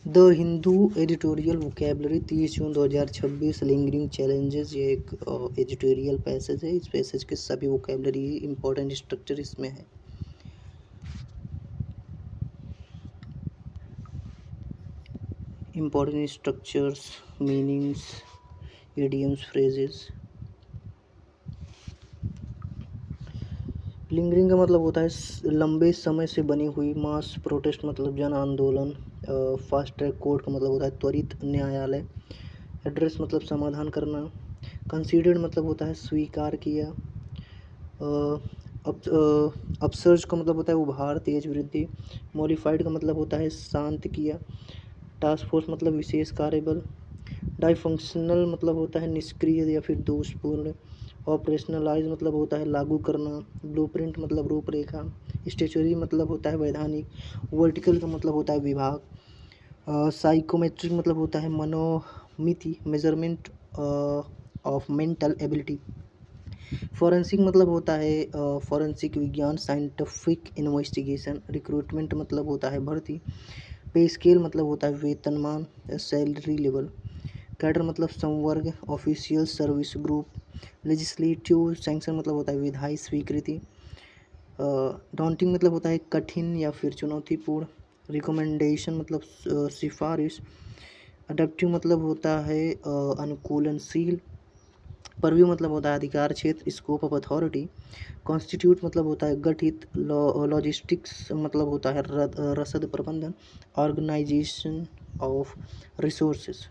The Hindu editorial vocabulary 30 June 2026 lingering challenges. ये एक editorial passage है। इस पैसेज के सभी वोकेबलरी इंपॉर्टेंट स्ट्रक्चर इसमें है। Important structures, meanings, idioms, phrases. Lingering का मतलब होता है लंबे समय से बनी हुई। मास प्रोटेस्ट मतलब जन आंदोलन। फास्ट ट्रैक कोर्ट का मतलब होता है त्वरित न्यायालय। एड्रेस मतलब समाधान करना। कंसीडर्ड मतलब होता है स्वीकार किया। अपसर्ज का मतलब होता है उभार, तेज वृद्धि। मॉडिफाइड का मतलब होता है शांत किया। टास्क फोर्स मतलब विशेष कार्यबल। डाइफंक्शनल मतलब होता है निष्क्रिय या फिर दोषपूर्ण। ऑपरेशनलाइज मतलब होता है लागू करना। ब्लूप्रिंट मतलब रूपरेखा। स्टेचुरी मतलब होता है वैधानिक। वर्टिकल का मतलब होता है विभाग। साइकोमेट्रिक मतलब होता है मनोमिति, measurement of mental ability. Forensic मतलब होता है फॉरेंसिक विज्ञान, साइंटिफिक इन्वेस्टिगेशन। रिक्रूटमेंट मतलब होता है भर्ती। पे स्केल मतलब होता है वेतनमान, सैलरी लेवल। कैडर मतलब संवर्ग, official service group. Legislative sanction मतलब होता है विधायी स्वीकृति। डॉन्टिंग मतलब होता है कठिन या फिर चुनौतीपूर्ण। रिकमेंडेशन मतलब सिफारिश। अडेप्टिव मतलब होता है अनुकूलनशील। परव्यू मतलब होता है अधिकार क्षेत्र, स्कोप ऑफ अथॉरिटी। कॉन्स्टिट्यूट मतलब होता है गठित। लॉजिस्टिक्स मतलब होता है रसद प्रबंधन। Organisation of resources.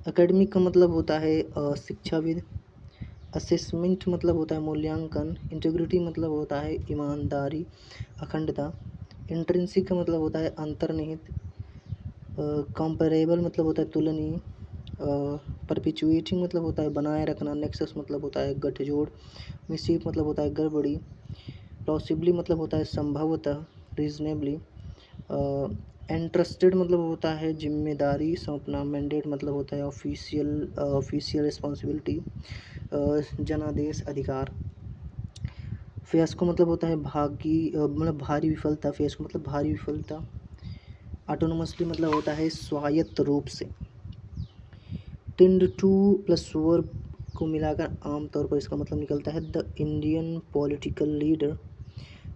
एकेडमिक का मतलब होता है शिक्षाविद। असेसमेंट मतलब होता है मूल्यांकन। इंटीग्रिटी मतलब होता है ईमानदारी, अखंडता। इंट्रिंसिक का मतलब होता है अंतर्निहित। कंपेरेबल मतलब होता है तुलनीय। परपिचुएटिंग मतलब होता है बनाए रखना। नेक्सस मतलब होता है गठजोड़। मिसचीफ मतलब होता है गड़बड़ी। प्लॉसिबली मतलब होता है संभवतः, रीजनेबली। इंटरेस्टेड मतलब होता है जिम्मेदारी सौंपना। मैंडेट मतलब होता है ऑफिशियल रिस्पॉन्सिबिलिटी, जनादेश, अधिकार। फियास्को मतलब होता है मतलब भारी विफलता। फियास्को मतलब भारी विफलता। ऑटोनोमसली मतलब होता है स्वायत्त रूप से। टेंड टू प्लस वर्ब को मिलाकर आमतौर पर इसका मतलब निकलता है the Indian political leader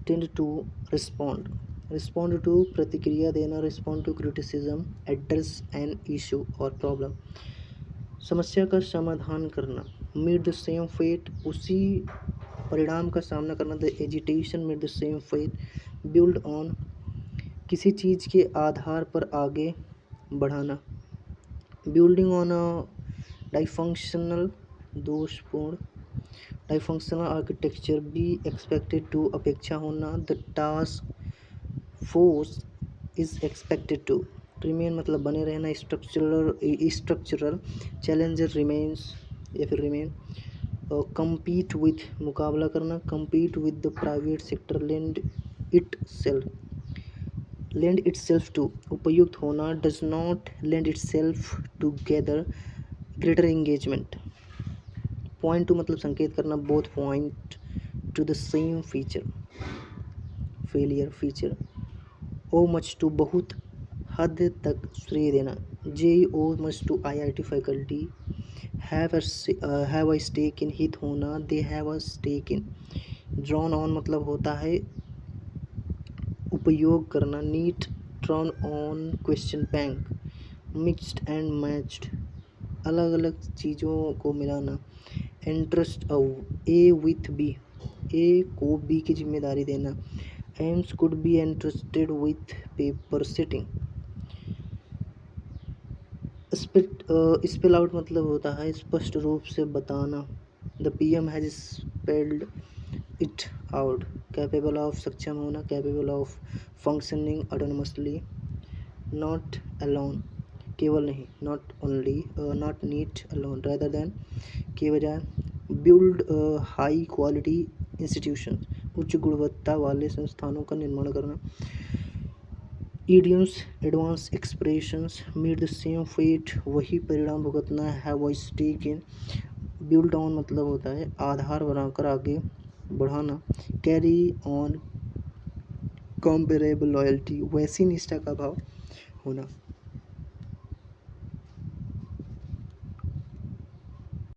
tend to respond. Respond to प्रतिक्रिया देना। Respond to criticism, address an issue और प्रॉब्लम। समस्या का समाधान करना। मीट द सेम फेट, उसी परिणाम का सामना करना। The agitation meet the same fate. Build on, किसी चीज़ के आधार पर आगे बढ़ाना। बिल्डिंग ऑन अ डाइफंक्शनल, दोषपूर्ण। Dysfunctional architecture, be expected to, अपेक्षा होना। The task force is expected to remain मतलब बने रहना। स्ट्रक्चरल चैलेंजर रिमेन्स या फिर रिमेन। compete with मुकाबला करना। compete with the private sector, lend itself to उपयुक्त होना। does not lend itself to greater engagement। point to मतलब संकेत करना। both point to the same feature, failure feature। owe much to बहुत हद तक श्रेय देना। जे owe much to IIT faculty। have a stake in, हित होना। they have a stake in। drawn on मतलब होता है उपयोग करना। NEET drawn on question bank. Mixed and matched, अलग अलग चीज़ों को मिलाना। Interest A with B, A को बी की जिम्मेदारी देना। AIIMS could be interested with paper setting. Spell out मतलब होता है स्पष्ट रूप से बताना। The PM has spelled it out. Capable of सक्षम होना। Capable of functioning autonomously. Not alone, केवल नहीं। Not only, not neat alone, rather than, के बजाय। बिल्ड हाई क्वालिटी इंस्टीट्यूशन, उच्च गुणवत्ता वाले संस्थानों का निर्माण करना। Idioms, advance expressions. Meet the same fate, वही परिणाम भुगतना। Have a stake in. Build on मतलब होता है आधार बनाकर आगे बढ़ाना। कैरी ऑन कंपेरेबल लॉयल्टी, वैसी निष्ठा का भाव। होना।